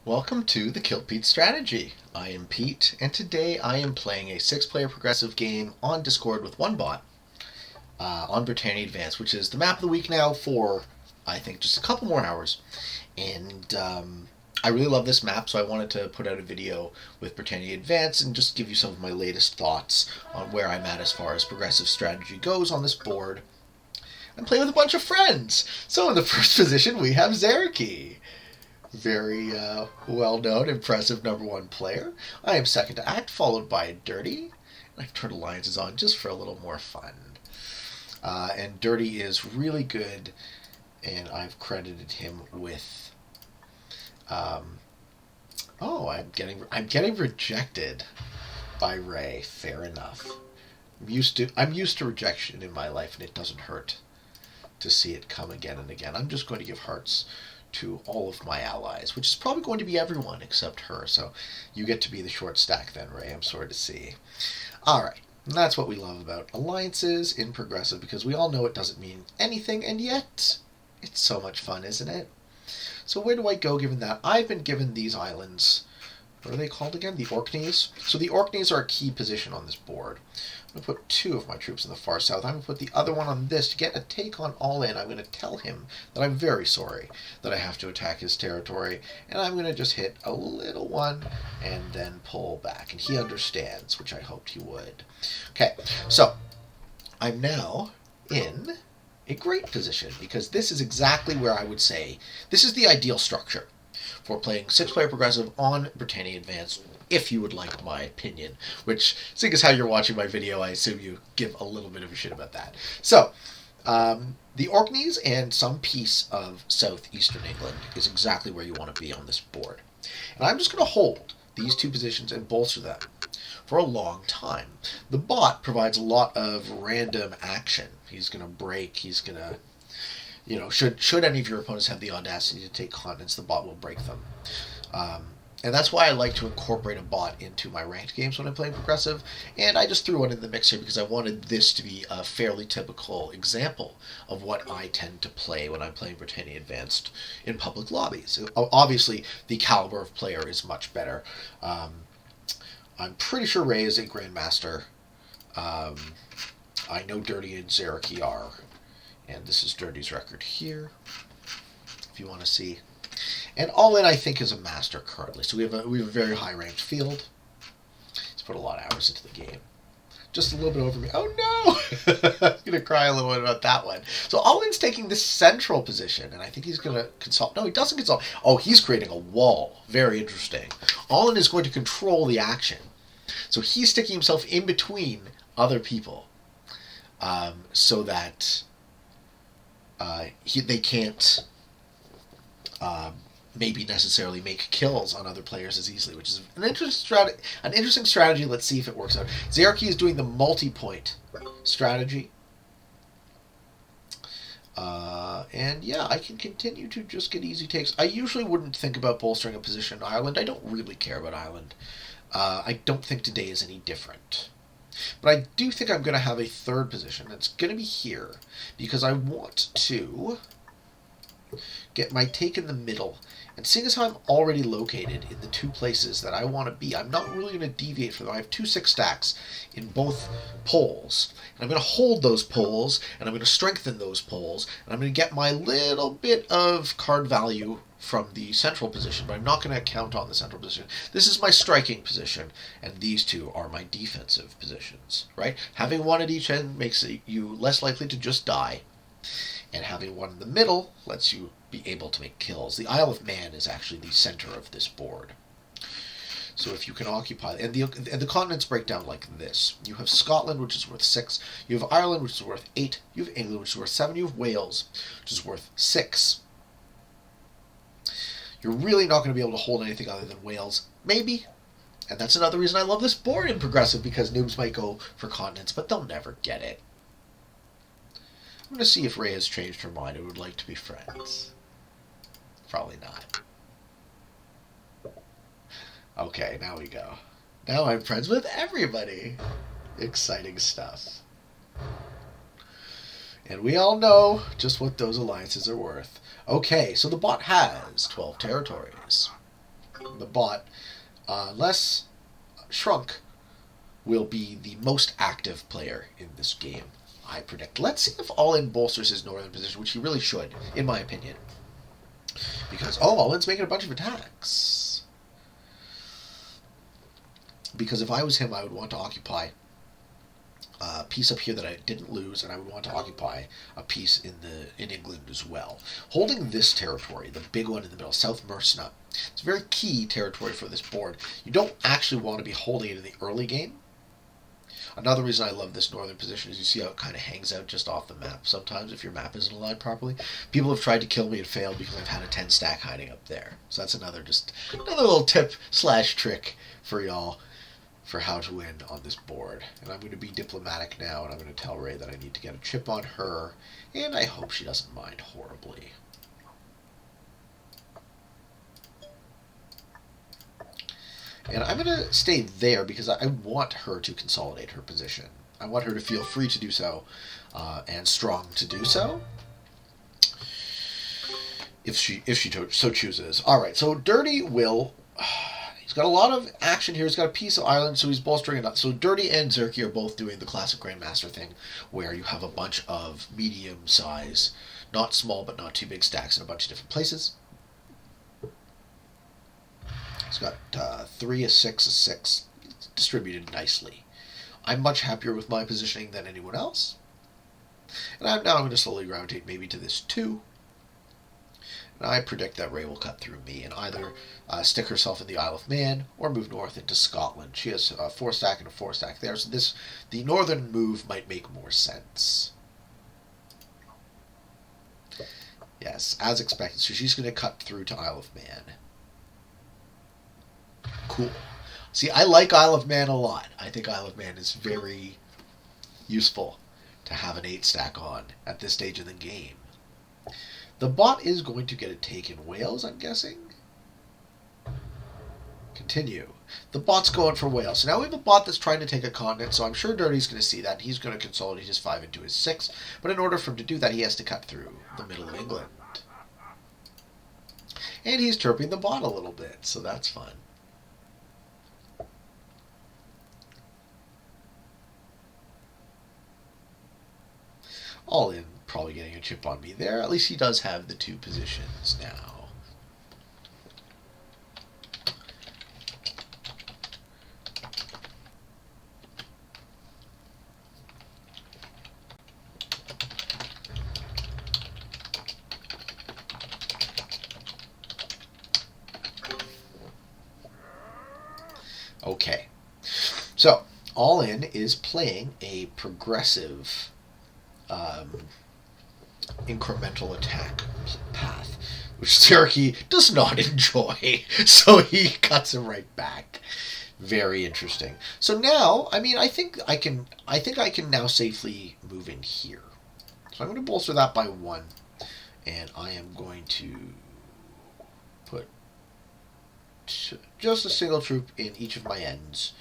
Welcome to the Kill Pete Strategy. I am Pete, and today I am playing a 6-player progressive game on Discord with one bot on Brittania Advanced, which is the map of the week now for, I think, just a couple more hours. And I really love this map, so I wanted to put out a video with Brittania Advanced and just give you some of my latest thoughts on where I'm at as far as progressive strategy goes on this board. And play with a bunch of friends. So in the first position, we have Xerokee. Very well-known, impressive number one player. I am second to act, followed by Dirty. And I've turned alliances on just for a little more fun. And Dirty is really good, and I've credited him with. I'm getting rejected by Ray. Fair enough. I'm used to rejection in my life, and it doesn't hurt to see it come again and again. I'm just going to give hearts to all of my allies, which is probably going to be everyone except her. So you get to be the short stack then, Ray. I'm sorry to see. All right. And that's what we love about alliances in progressive, because we all know it doesn't mean anything, and yet it's so much fun, isn't it? So where do I go given that? I've been given these islands. What are they called again? The Orkneys. So the Orkneys are a key position on this board. I'm going to put 2 of my troops in the far south. I'm going to put the other one on this to get a take on All In. I'm going to tell him that I'm very sorry that I have to attack his territory, and I'm going to just hit a little one and then pull back. And he understands, which I hoped he would. Okay, so I'm now in a great position, because this is exactly where I would say this is the ideal structure for playing 6-player progressive on Brittania Advanced, if you would like my opinion, which, seeing as how you're watching my video, I assume you give a little bit of a shit about that. So, the Orkneys and some piece of southeastern England is exactly where you want to be on this board. And I'm just going to hold these 2 positions and bolster them for a long time. The bot provides a lot of random action. He's going to break, he's going to... should any of your opponents have the audacity to take continents, the bot will break them. And that's why I like to incorporate a bot into my ranked games when I'm playing progressive. And I just threw one in the mix here because I wanted this to be a fairly typical example of what I tend to play when I'm playing Brittania Advanced in public lobbies. Obviously, the caliber of player is much better. I'm pretty sure Ray is a Grandmaster. I know Dirty and Xerokee are. And this is Dirty's record here, if you want to see. And All In, I think, is a master currently. So we have a very high-ranked field. He's put a lot of hours into the game. Just a little bit over me. Oh, no! I'm going to cry a little bit about that one. So All In's taking this central position, and I think he's going to consult. No, he doesn't consult. Oh, he's creating a wall. Very interesting. All In is going to control the action. So he's sticking himself in between other people so that... they can't maybe necessarily make kills on other players as easily, which is an interesting strategy. Let's see if it works out. Xerokee is doing the multi-point strategy. And yeah, I can continue to just get easy takes. I usually wouldn't think about bolstering a position in Ireland. I don't really care about Ireland. I don't think today is any different. But I do think I'm going to have a third position. It's going to be here, because I want to get my take in the middle. And seeing as how I'm already located in the 2 places that I want to be, I'm not really going to deviate from them. I have 2 6 stacks in both poles. And I'm going to hold those poles, and I'm going to strengthen those poles, and I'm going to get my little bit of card value from the central position, but I'm not going to count on the central position. This is my striking position, and these 2 are my defensive positions, right? Having one at each end makes you less likely to just die, and having one in the middle lets you be able to make kills. The Isle of Man is actually the center of this board. So if you can occupy... And the continents break down like this. You have Scotland, which is worth 6. You have Ireland, which is worth 8. You have England, which is worth 7. You have Wales, which is worth 6. You're really not going to be able to hold anything other than Wales. Maybe. And that's another reason I love this board in progressive, because noobs might go for continents, but they'll never get it. I'm going to see if Ray has changed her mind and would like to be friends. Probably not. Okay, now we go. Now I'm friends with everybody. Exciting stuff. And we all know just what those alliances are worth. Okay, so the bot has 12 territories. the bot, unless Shrunk will be the most active player in this game, I predict. Let's see if All-In bolsters his northern position, which he really should, in my opinion. Because, All-In's making a bunch of attacks. Because if I was him, I would want to occupy a piece up here that I didn't lose, and I would want to occupy a piece in England as well. Holding this territory, the big one in the middle, South Mersna, it's a very key territory for this board. You don't actually want to be holding it in the early game. Another reason I love this northern position is you see how it kind of hangs out just off the map sometimes if your map isn't aligned properly. People have tried to kill me and failed because I've had a 10 stack hiding up there. So that's another little tip / trick for y'all for how to win on this board. And I'm going to be diplomatic now, and I'm going to tell Ray that I need to get a chip on her, and I hope she doesn't mind horribly. And I'm going to stay there because I want her to consolidate her position. I want her to feel free to do so and strong to do so, if she so chooses. All right, so Dirty will... He's got a lot of action here. He's got a piece of Ireland, so he's bolstering it up. So Dirty and Xerokee are both doing the classic Grandmaster thing, where you have a bunch of medium size, not small but not too big stacks in a bunch of different places. He's got 3, a 6, a 6. It's distributed nicely. I'm much happier with my positioning than anyone else. And I'm going to slowly gravitate maybe to this 2. And I predict that Ray will cut through me and either stick herself in the Isle of Man or move north into Scotland. She has a 4 stack and a 4 stack there, so the northern move might make more sense. Yes, as expected. So she's going to cut through to Isle of Man. Cool. See, I like Isle of Man a lot. I think Isle of Man is very useful to have an 8 stack on at this stage of the game. The bot is going to get a take in Wales, I'm guessing. Continue. The bot's going for Wales. So now we have a bot that's trying to take a continent, so I'm sure Dirty's going to see that. He's going to consolidate his 5 into his 6. But in order for him to do that, he has to cut through the middle of England. And he's chirping the bot a little bit, so that's fun. All-In, probably getting a chip on me there. At least he does have the 2 positions now. Okay. So, All-In is playing a progressive incremental attack path, which Xerokee does not enjoy, so he cuts him right back. Very interesting. So now, I mean, I think I can now safely move in here. So I'm going to bolster that by 1, and I am going to put just a single troop in each of my ends,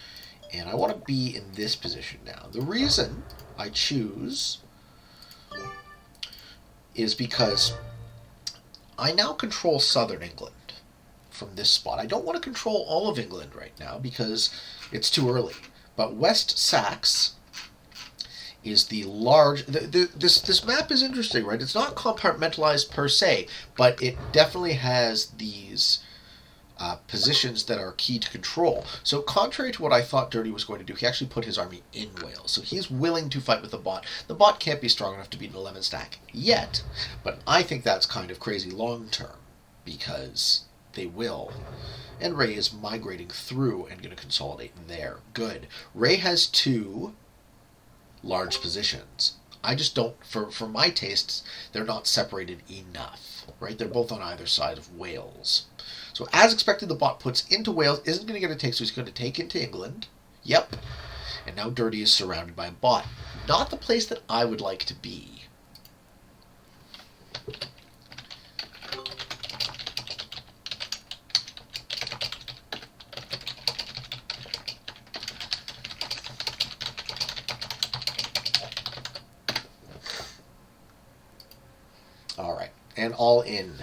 and I want to be in this position now. The reason I choose is because I now control southern England from this spot. I don't want to control all of England right now because it's too early. But West Saxe is the large... This map is interesting, right? It's not compartmentalized per se, but it definitely has these positions that are key to control. So contrary to what I thought Dirty was going to do, he actually put his army in Wales. So he's willing to fight with the bot. The bot can't be strong enough to beat an 11 stack yet, but I think that's kind of crazy long term because they will. And Ray is migrating through and going to consolidate there. Good. Ray has 2 large positions. I just don't, for my tastes, they're not separated enough, right? They're both on either side of Wales. So as expected, the bot puts into Wales, isn't going to get a take, so he's going to take into England. Yep. And now Dirty is surrounded by a bot. Not the place that I would like to be. All right. And All-In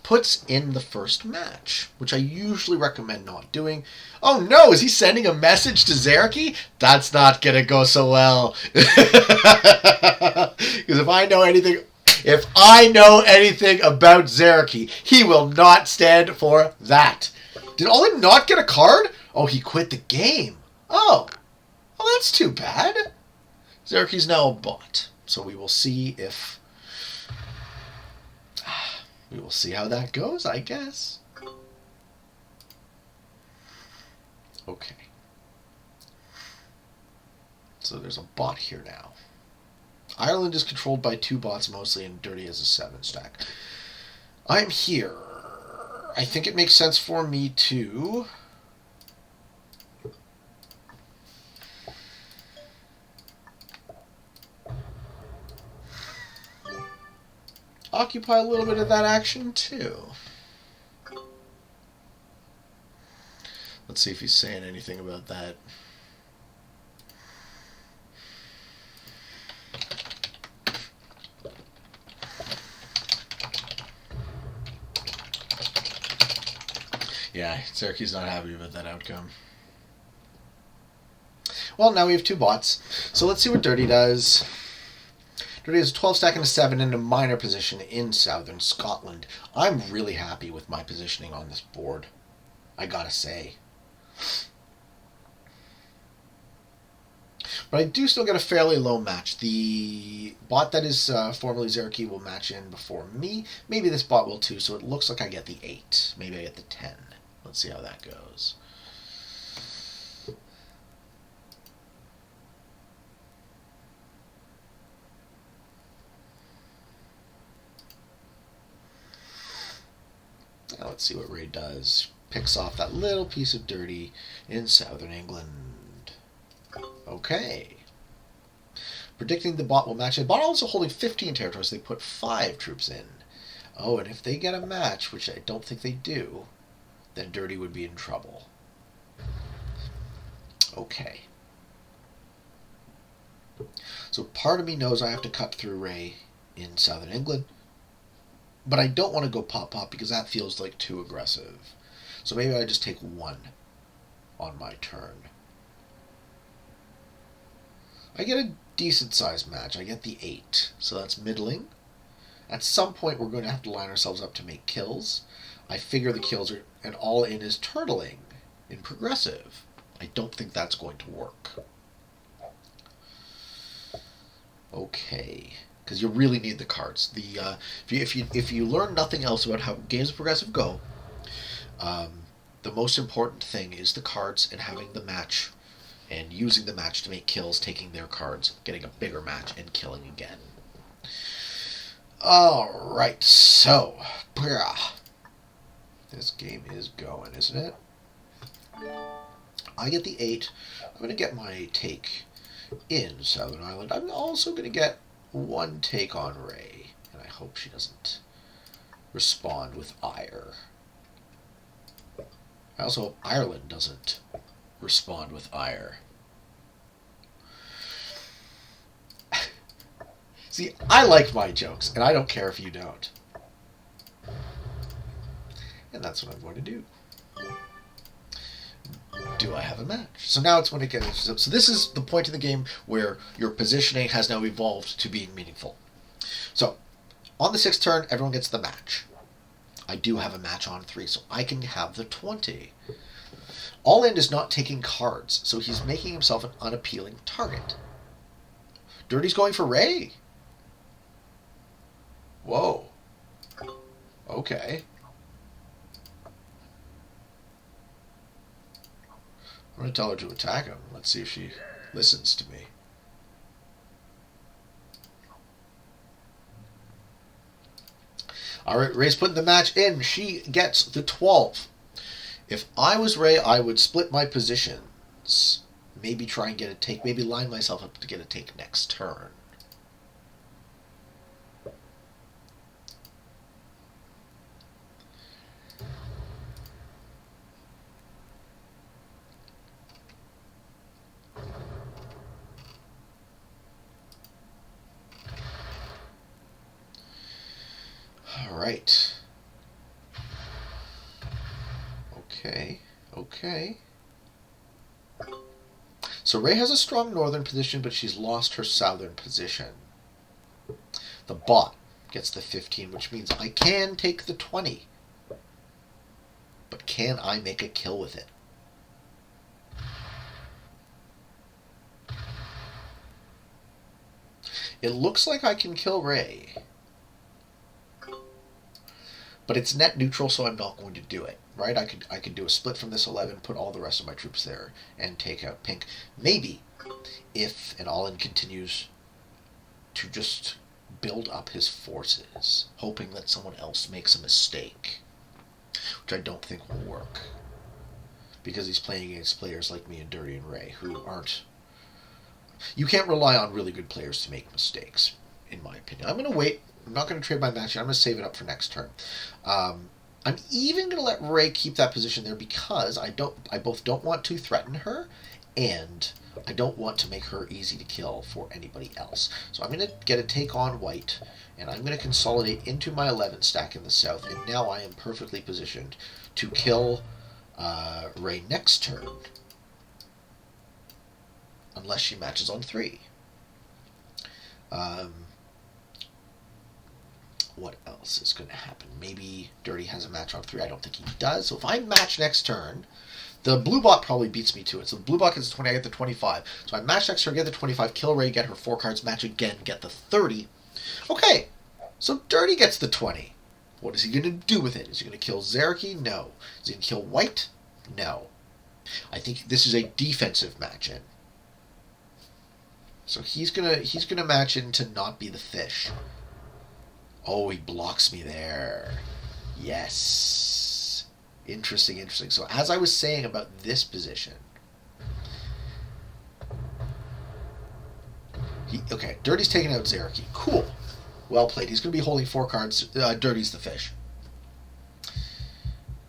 puts in the first match. which I usually recommend not doing. Oh no, is he sending a message to Xerokee? That's not going to go so well. Because if I know anything about Xerokee, he will not stand for that. Did Olin not get a card? Oh, he quit the game. Oh, well, that's too bad. Xerokee's now a bot, so we will see if... We will see how that goes, I guess. Okay. So there's a bot here now. Ireland is controlled by 2 bots mostly, and Dirty has a 7 stack. I'm here. I think it makes sense for me to... occupy a little bit of that action, too. Let's see if he's saying anything about that. Yeah, Xerokee's not happy about that outcome. Well, now we have 2 bots. So let's see what Dirty does. Dirty has a 12 stack and a 7 in a minor position in southern Scotland. I'm really happy with my positioning on this board, I gotta say. But I do still get a fairly low match. The bot that is formerly Xerokee will match in before me. Maybe this bot will too, so it looks like I get the 8. Maybe I get the 10. Let's see how that goes. Now let's see what Ray does. Picks off that little piece of Dirty in southern England. Okay. Predicting the bot will match. The bot also holding 15 territories, so they put 5 troops in. Oh, and if they get a match, which I don't think they do, then Dirty would be in trouble. Okay. So part of me knows I have to cut through Ray in southern England, but I don't want to go pop-pop because that feels like too aggressive. So maybe I just take 1 on my turn. I get a decent-sized match. I get the 8, so that's middling. At some point, we're going to have to line ourselves up to make kills. I figure the kills are... and all-in is turtling in progressive. I don't think that's going to work. Okay. Because you really need the cards. If you learn nothing else about how games of progressive go, the most important thing is the cards and having the match and using the match to make kills, taking their cards, getting a bigger match, and killing again. Alright, so this game is going, isn't it? I get the 8. I'm going to get my take in Southern Ireland. I'm also going to get 1 take on Ray, and I hope she doesn't respond with ire. I also hope Ireland doesn't respond with ire. See, I like my jokes, and I don't care if you don't. And that's what I'm going to do. Do I have a match? So now it's when it gets... So this is the point of the game where your positioning has now evolved to being meaningful. So, on the 6th turn, everyone gets the match. I do have a match on 3, so I can have the 20. All In is not taking cards, so he's making himself an unappealing target. Dirty's going for Ray. Whoa. Okay. I'm going to tell her to attack him. Let's see if she listens to me. Alright, Ray's putting the match in. She gets the 12. If I was Ray, I would split my positions. Maybe try and get a take. Maybe line myself up to get a take next turn. All right. Okay. So Ray has a strong northern position, but she's lost her southern position. The bot gets the 15, which means I can take the 20. But can I make a kill with it? It looks like I can kill Ray. But it's net neutral, so I'm not going to do it. Right? I could do a split from this 11, put all the rest of my troops there, and take out pink. Maybe, if an all-in continues to just build up his forces, hoping that someone else makes a mistake, which I don't think will work, because he's playing against players like me and Dirty and Ray, who aren't... You can't rely on really good players to make mistakes, in my opinion. I'm going to wait. I'm not going to trade my match. I'm going to save it up for next turn. I'm even going to let Ray keep that position there because I both don't want to threaten her, and I don't want to make her easy to kill for anybody else. So I'm going to get a take on white, and I'm going to consolidate into my 11 stack in the south, and now I am perfectly positioned to kill Ray next turn, unless she matches on 3. What else is going to happen? Maybe Dirty has a match on 3. I don't think he does. So if I match next turn, the blue bot probably beats me to it. So the blue bot gets the 20, I get the 25. So I match next turn, get the 25, kill Ray, get her 4 cards, match again, get the 30. Okay, so Dirty gets the 20. What is he going to do with it? Is he going to kill Xerokee? No. Is he going to kill white? No. I think this is a defensive match-in. So he's gonna match in to not be the fish. Oh, he blocks me there. Yes. Interesting, interesting. So as I was saying about this position, okay, Dirty's taking out Xerokee. Cool. Well played. He's going to be holding 4 cards. Dirty's the fish.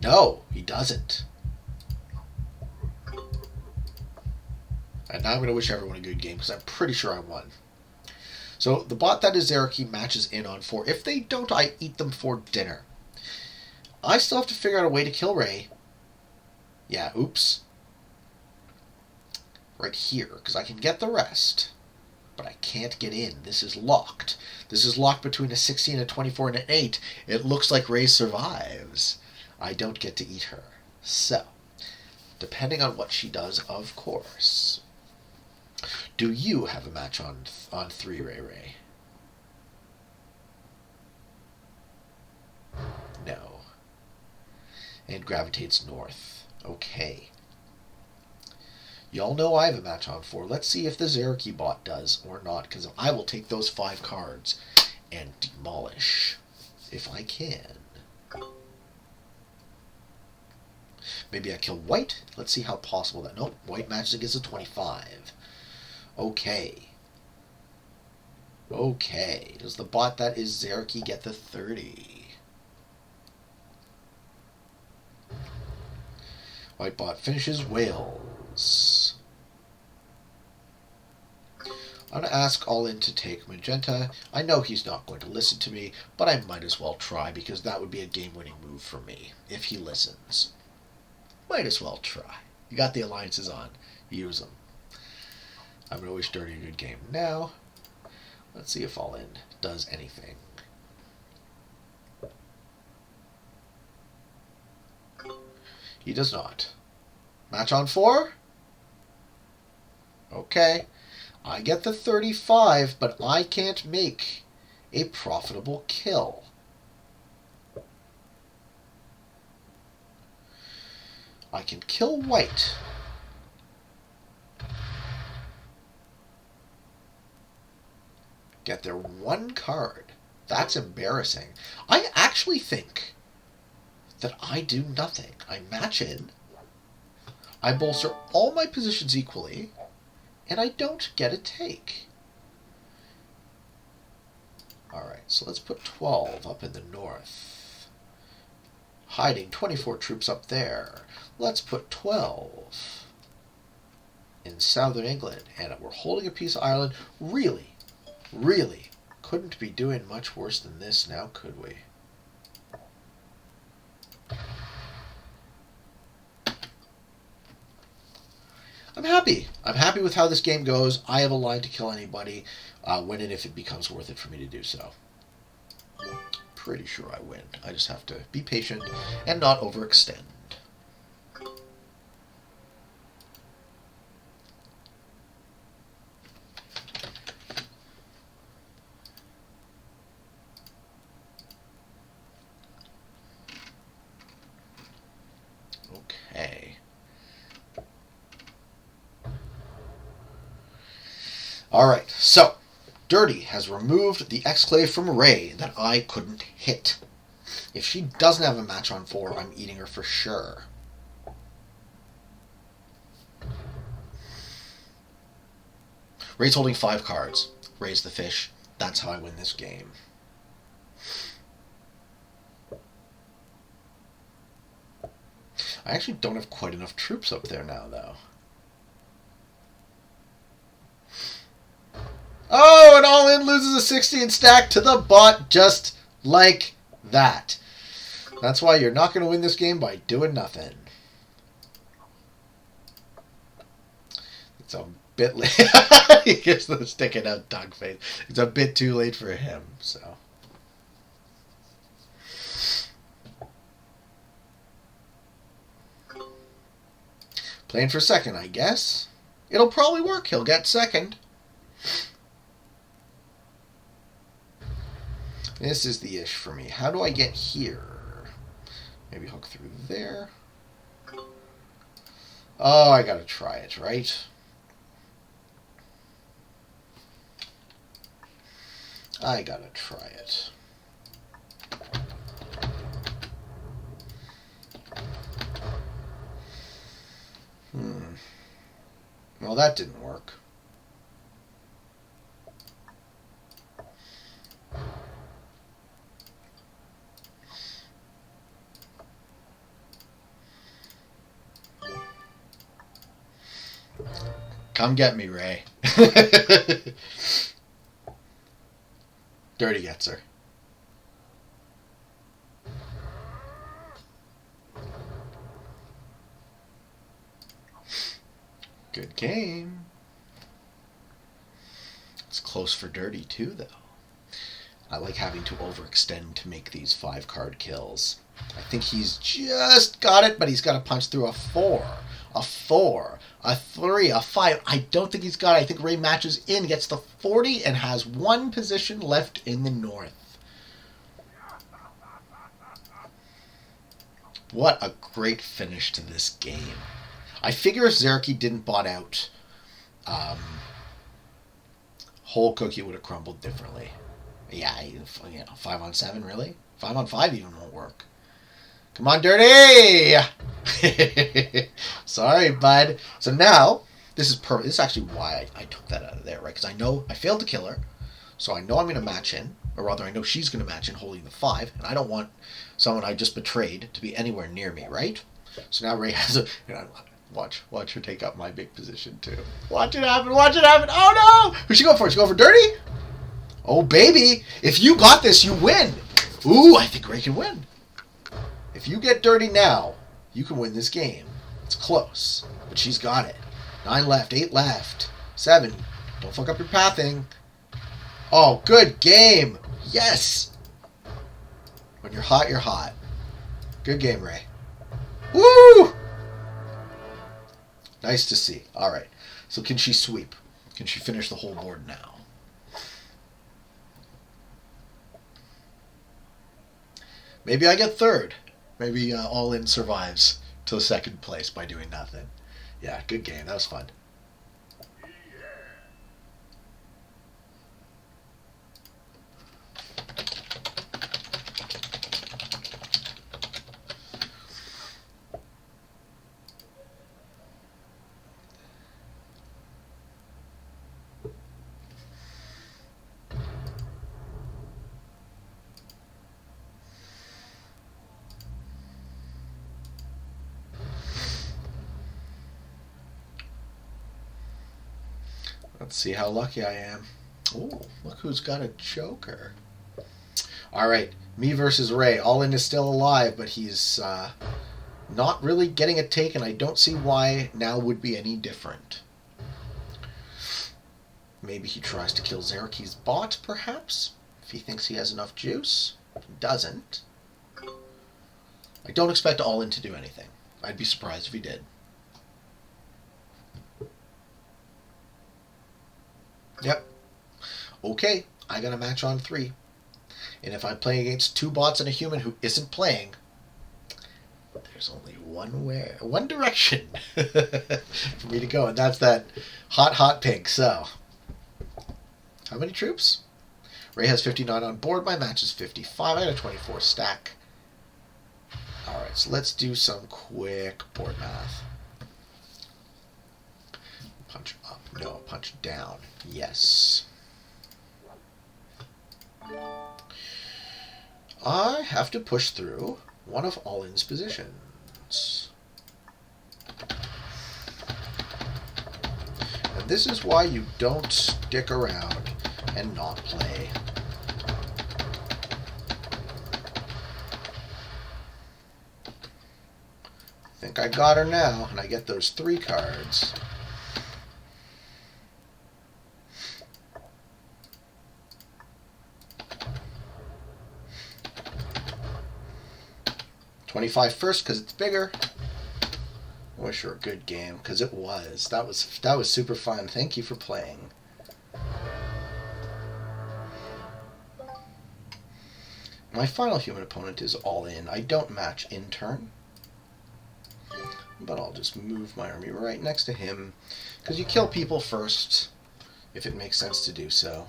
No, he doesn't. And now I'm going to wish everyone a good game because I'm pretty sure I won. So the bot that is Xerokee matches in on 4. If they don't, I eat them for dinner. I still have to figure out a way to kill Ray. Yeah, oops. Right here, because I can get the rest. But I can't get in. This is locked. This is locked between a 16, a 24, and an 8. It looks like Ray survives. I don't get to eat her. So, depending on what she does, of course. Do you have a match on 3, Ray? No. And gravitates north. Okay. Y'all know I have a match on 4. Let's see if the Xerokee bot does or not, because I will take those 5 cards and demolish if I can. Maybe I kill white. Let's see how possible that... Nope, white matches against a 25. Okay. Okay. Does the bot that is Xerokee get the 30? White bot finishes Wales. I'm going to ask all-in to take magenta. I know he's not going to listen to me, but I might as well try because that would be a game-winning move for me if he listens. Might as well try. You got the alliances on. Use them. I'm going to wish Dirty a good game. Now, let's see if all-in does anything. He does not. Match on 4? Okay. I get the 35, but I can't make a profitable kill. I can kill white. Get their 1 card. That's embarrassing. I actually think that I do nothing. I match in. I bolster all my positions equally. And I don't get a take. Alright, so let's put 12 up in the north. Hiding 24 troops up there. Let's put 12 in southern England. And we're holding a piece of Ireland. Really couldn't be doing much worse than this now, could we? I'm happy. I'm happy with how this game goes. I have a line to kill anybody when and if it becomes worth it for me to do so. Pretty sure I win. I just have to be patient and not overextend. Okay. Alright, so Dirty has removed the exclave from Ray that I couldn't hit. If she doesn't have a match on 4, I'm eating her for sure. Ray's holding 5 cards. Ray's the fish. That's how I win this game. I actually don't have quite enough troops up there now, though. Oh, and All In loses a 16 stack to the bot just like that. That's why you're not going to win this game by doing nothing. It's a bit late. He gives the sticking out dog face. It's a bit too late for him, so. Playing for second, I guess. It'll probably work. He'll get second. This is the ish for me. How do I get here? Maybe hook through there. Oh, I gotta try it, right? I gotta try it. Well, that didn't work. Come get me, Ray. Dirty gets her. Good game. It's close for Dirty, too, though. I like having to overextend to make these 5-card kills. I think he's just got it, but he's got to punch through a 4, a 4, a 3, a 5. I don't think he's got it. I think Ray matches in, gets the 40, and has 1 position left in the north. What a great finish to this game. I figure if Xerokee didn't bot out, whole cookie would have crumbled differently. Yeah, 5 on 7, really? 5 on 5 even won't work. Come on, Dirty! Sorry, bud. So now, this is perfect. This is actually why I took that out of there, right? Because I know I failed to kill her, so I know I'm going to match in, or rather I know she's going to match in holding the 5, and I don't want someone I just betrayed to be anywhere near me, right? So now Ray has a... Watch her take up my big position, too. Watch it happen, watch it happen. Oh, no! Who's she going for? She going for Dirty? Oh, baby. If you got this, you win. Ooh, I think Ray can win. If you get Dirty now, you can win this game. It's close, but she's got it. 9 left, 8 left, 7. Don't fuck up your pathing. Oh, good game. Yes. When you're hot, you're hot. Good game, Ray. Woo! Nice to see. All right. So can she sweep? Can she finish the whole board now? Maybe I get third. Maybe All In survives to second place by doing nothing. Yeah, good game. That was fun. Let's see how lucky I am. Ooh, look who's got a Joker. All right, me versus Ray. All In is still alive, but he's Not really getting a take, and I don't see why now would be any different. Maybe he tries to kill Xerokee's bot, perhaps? If he thinks he has enough juice. He doesn't. I don't expect All-In to do anything. I'd be surprised if he did. Yep. Okay, I got a match on 3. And if I'm playing against 2 bots and a human who isn't playing, there's only one direction for me to go, and that's that hot pink. So, how many troops? Ray has 59 on board. My match is 55. I got a 24 stack. Alright, so let's do some quick board math. Punch up. No, punch down. Yes. I have to push through one of All-In's positions. And this is why you don't stick around and not play. I think I got her now, and I get those 3 cards. $25 first because it's bigger. I wish it were a good game, because it was. That was super fun. Thank you for playing. My final human opponent is All-In. I don't match in turn, but I'll just move my army right next to him, because you kill people first if it makes sense to do so.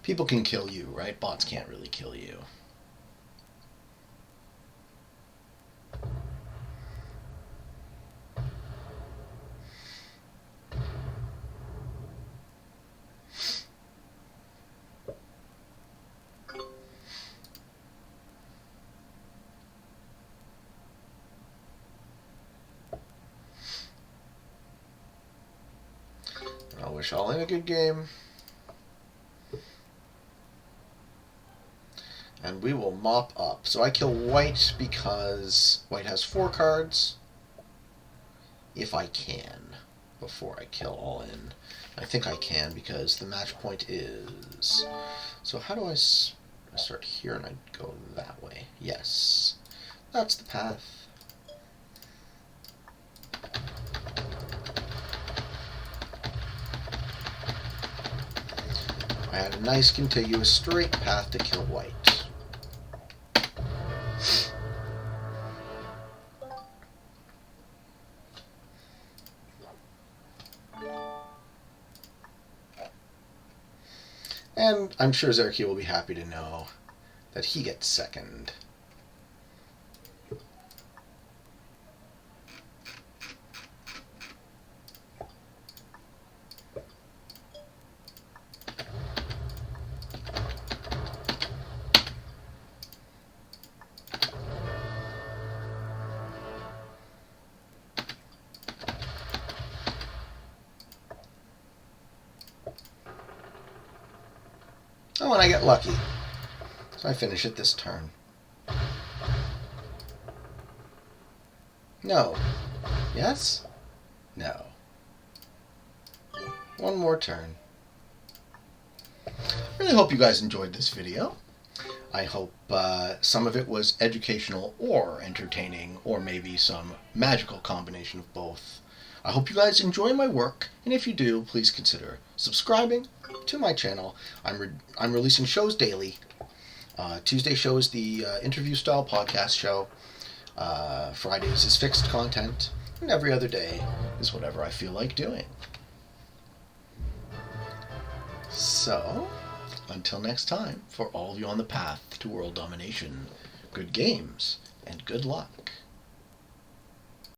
People can kill you, right? Bots can't really kill you. I wish All-In a good game. And we will mop up. So I kill white because white has 4 cards. If I can, before I kill All-In. I think I can because the match point is... So how do I start here and I go that way? Yes. That's the path. I had a nice contiguous straight path to kill white. And I'm sure Xerokee will be happy to know that he gets second. Oh, and I get lucky. So I finish it this turn. No. Yes? No. One more turn. I really hope you guys enjoyed this video. I hope some of it was educational or entertaining, or maybe some magical combination of both. I hope you guys enjoy my work, and if you do, please consider subscribing to my channel. I'm releasing shows daily. Tuesday show is the interview-style podcast show. Fridays is fixed content, and every other day is whatever I feel like doing. So, until next time, for all of you on the path to world domination, good games and good luck.